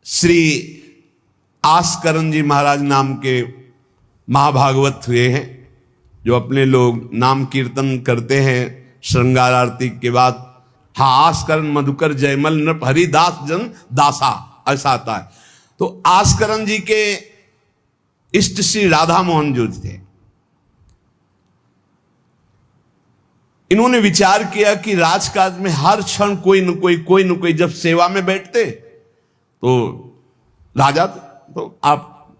श्री आस्करण जी महाराज नाम के महाभागवत हुए हैं, जो अपने लोग नाम कीर्तन करते हैं श्रृंगार आरती के बाद। हाँ, आस्करण मधुकर जयमल नृप हरिदास जन दासा, ऐसा आता है। तो आस्करण जी के इष्ट श्री राधा मोहन जो थे, इन्होंने विचार किया कि राजकाज में हर क्षण कोई न कोई जब सेवा में बैठते तो राजा, तो आप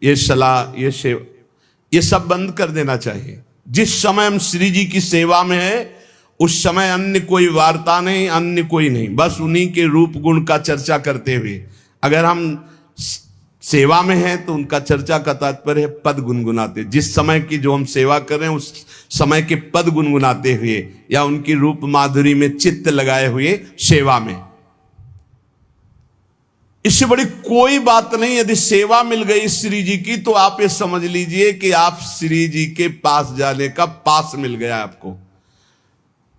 ये सलाह, ये सेवा, ये सब बंद कर देना चाहिए। जिस समय हम श्री जी की सेवा में है उस समय अन्य कोई वार्ता नहीं, अन्य कोई नहीं, बस उन्हीं के रूप गुण का चर्चा करते हुए। अगर हम सेवा में हैं तो उनका चर्चा का तात्पर्य है पद गुनगुनाते, जिस समय की जो हम सेवा कर रहे हैं उस समय के पद गुनगुनाते हुए या उनकी रूप माधुरी में चित्त लगाए हुए सेवा में। इससे बड़ी कोई बात नहीं। यदि सेवा मिल गई श्री जी की तो आप ये समझ लीजिए कि आप श्री जी के पास जाने का पास मिल गया आपको।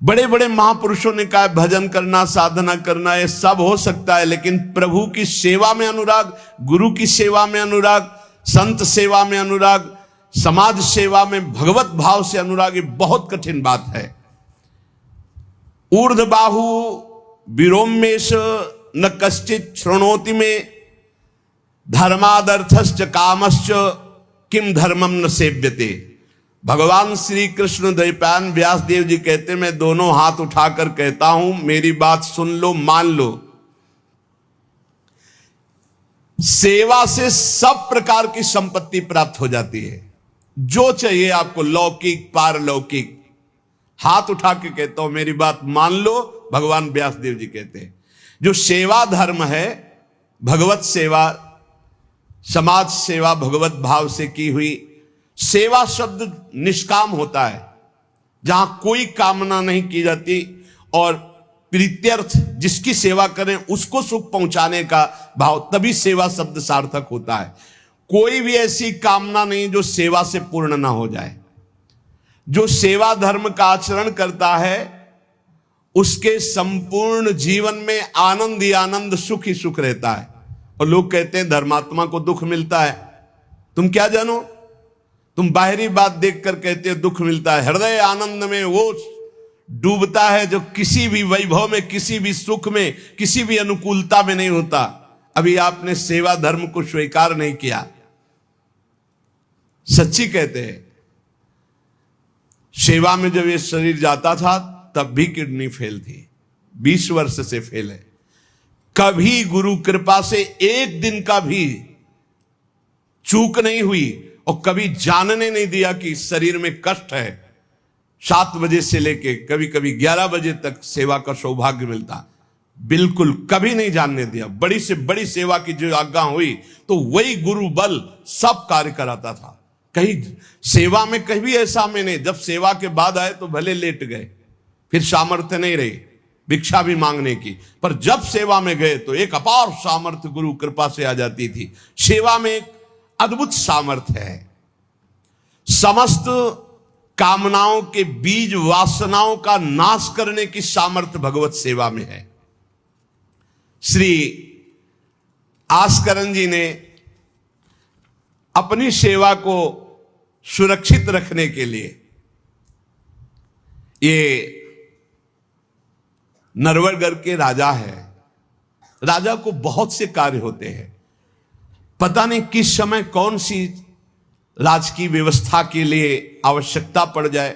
बड़े बड़े महापुरुषों ने कहा भजन करना, साधना करना, ये सब हो सकता है, लेकिन प्रभु की सेवा में अनुराग, गुरु की सेवा में अनुराग, संत सेवा में अनुराग, समाज सेवा में भगवत भाव से अनुराग, ये बहुत कठिन बात है। ऊर्ध्वबाहु विरोमेश न कश्चित शृणोति में, धर्मादर्थश्च कामश्च किम धर्मम न सेव्यते। भगवान श्री कृष्ण द्वैपायन व्यास देव जी कहते, मैं दोनों हाथ उठाकर कहता हूं, मेरी बात सुन लो, मान लो। सेवा से सब प्रकार की संपत्ति प्राप्त हो जाती है, जो चाहिए आपको, लौकिक पारलौकिक। हाथ उठा के कहता हूं, मेरी बात मान लो। भगवान व्यास देव जी कहते हैं जो सेवा धर्म है, भगवत सेवा, समाज सेवा भगवत भाव से की हुई सेवा, शब्द निष्काम होता है, जहां कोई कामना नहीं की जाती, और प्रीत्यर्थ, जिसकी सेवा करें उसको सुख पहुंचाने का भाव, तभी सेवा शब्द सार्थक होता है। कोई भी ऐसी कामना नहीं जो सेवा से पूर्ण ना हो जाए। जो सेवा धर्म का आचरण करता है उसके संपूर्ण जीवन में आनंद ही आनंद, सुख ही सुख रहता है। और लोग कहते हैं धर्मात्मा को दुख मिलता है। तुम क्या जानो, तुम बाहरी बात देखकर कहते हो दुख मिलता है। हृदय आनंद में वो डूबता है जो किसी भी वैभव में, किसी भी सुख में, किसी भी अनुकूलता में नहीं होता। अभी आपने सेवा धर्म को स्वीकार नहीं किया। सच्ची कहते हैं, सेवा में जब ये शरीर जाता था तब भी किडनी फेल थी, 20 वर्ष से फेल है। कभी गुरु कृपा से एक दिन का भी चूक नहीं हुई, और कभी जानने नहीं दिया कि शरीर में कष्ट है। 7 बजे से लेके कभी कभी 11 बजे तक सेवा का सौभाग्य मिलता, बिल्कुल कभी नहीं जानने दिया। बड़ी से बड़ी सेवा की जो आज्ञा हुई तो वही गुरु बल सब कार्य कराता था। कहीं सेवा में कभी ऐसा में नहीं, जब सेवा के बाद आए तो भले लेट गए, फिर सामर्थ्य नहीं रही भिक्षा भी मांगने की, पर जब सेवा में गए तो एक अपार सामर्थ्य गुरु कृपा से आ जाती थी। सेवा में एक अद्भुत सामर्थ्य है। समस्त कामनाओं के बीज, वासनाओं का नाश करने की सामर्थ्य भगवत सेवा में है। श्री आस्करण जी ने अपनी सेवा को सुरक्षित रखने के लिए, ये नरवरगढ़ के राजा है, राजा को बहुत से कार्य होते हैं, पता नहीं किस समय कौन सी राजकीय व्यवस्था के लिए आवश्यकता पड़ जाए,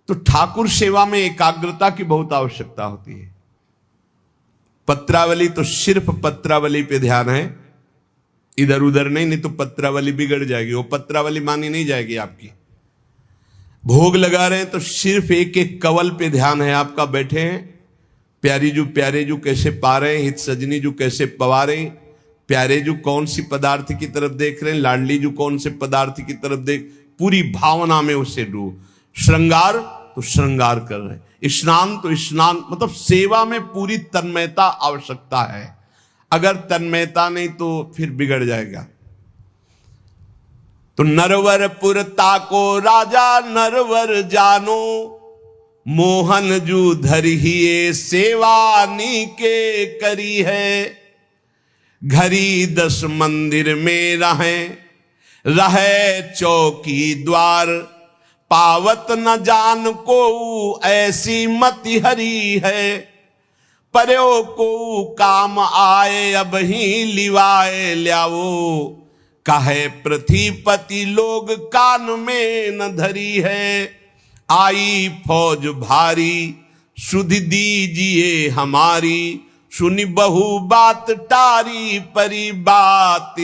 तो ठाकुर सेवा में एकाग्रता की बहुत आवश्यकता होती है। पत्रावली तो सिर्फ पत्रावली पे ध्यान है, इधर उधर नहीं तो पत्रावली बिगड़ जाएगी, वो पत्रावली मानी नहीं जाएगी आपकी। भोग लगा रहे हैं तो सिर्फ एक एक कवल पे ध्यान है आपका, बैठे हैं, प्यारे जू कैसे पा रहे हैं, हित सजनी जू कैसे पवा रहे हैं, प्यारे जू कौन सी पदार्थ की तरफ देख रहे हैं, लाडली जू कौन से पदार्थ की तरफ देख, पूरी भावना में उससे डूब। श्रृंगार तो श्रृंगार कर रहे हैं, स्नान तो स्नान, मतलब सेवा में पूरी तन्मयता आवश्यकता है। अगर तन्मयता नहीं तो फिर बिगड़ जाएगा। तो नरवरपुर ताको राजा नरवर जानो, मोहन जू धरिए सेवा नी के करी है। घरी 10 मंदिर में रहे चौकी द्वार, पावत न जान को ऐसी मति हरी है, पर्यो को काम आए अब ही लिवाए ल्याओ, कहे पृथ्वीपति लोग कान में न धरी है, आई फौज भारी सुध दीजिए हमारी, सुनी बहु बात टारी परी बात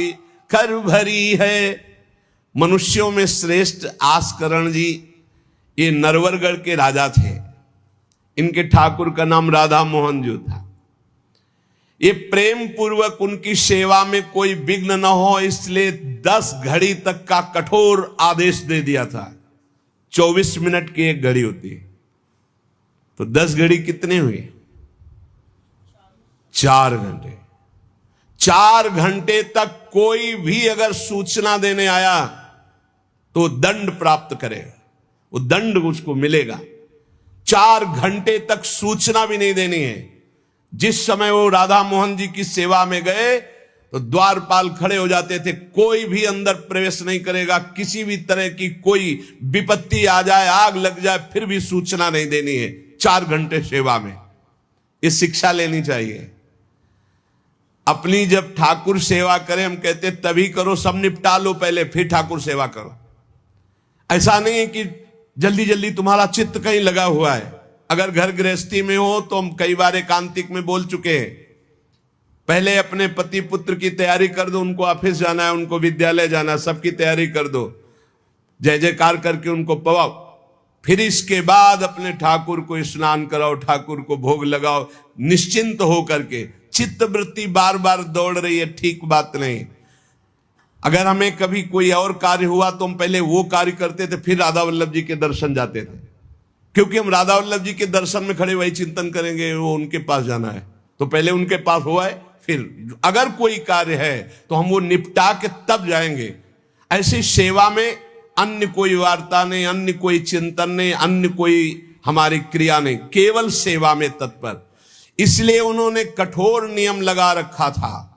कर भरी है। मनुष्यों में श्रेष्ठ आस्करण जी ये नरवरगढ़ के राजा थे। इनके ठाकुर का नाम राधा मोहन जो था। ये प्रेम पूर्वक उनकी सेवा में कोई विघ्न न हो इसलिए 10 घड़ी तक का कठोर आदेश दे दिया था। 24 मिनट की एक घड़ी होती है, तो 10 घड़ी कितने हुए? 4 घंटे। 4 घंटे तक कोई भी अगर सूचना देने आया तो दंड प्राप्त करेगा, वो दंड उसको मिलेगा। 4 घंटे तक सूचना भी नहीं देनी है। जिस समय वो राधा मोहन जी की सेवा में गए तो द्वारपाल खड़े हो जाते थे, कोई भी अंदर प्रवेश नहीं करेगा। किसी भी तरह की कोई विपत्ति आ जाए, आग लग जाए, फिर भी सूचना नहीं देनी है। 4 घंटे सेवा में ये शिक्षा लेनी चाहिए। अपनी जब ठाकुर सेवा करें, हम कहते तभी करो, सब निपटा लो पहले फिर ठाकुर सेवा करो। ऐसा नहीं है कि जल्दी जल्दी तुम्हारा चित्त कहीं लगा हुआ है। अगर घर गृहस्थी में हो तो हम कई बार एकांतिक में बोल चुके हैं, पहले अपने पति पुत्र की तैयारी कर दो। उनको ऑफिस जाना है, उनको विद्यालय जाना है, सबकी तैयारी कर दो, जय जयकार करके उनको पवाओ। फिर इसके बाद अपने ठाकुर को स्नान कराओ, ठाकुर को भोग लगाओ, निश्चिंत हो करके। चित्त वृत्ति बार बार दौड़ रही है, ठीक बात नहीं। अगर हमें कभी कोई और कार्य हुआ तो हम पहले वो कार्य करते थे, फिर राधा वल्लभ जी के दर्शन जाते थे, क्योंकि हम राधा वल्लभ जी के दर्शन में खड़े वही चिंतन करेंगे, वो उनके पास जाना है तो पहले उनके पास हुआ है, फिर अगर कोई कार्य है तो हम वो निपटा के तब जाएंगे। ऐसी सेवा में अन्य कोई वार्ता नहीं, अन्य कोई चिंतन नहीं, अन्य कोई हमारी क्रिया नहीं, केवल सेवा में तत्पर। इसलिए उन्होंने कठोर नियम लगा रखा था।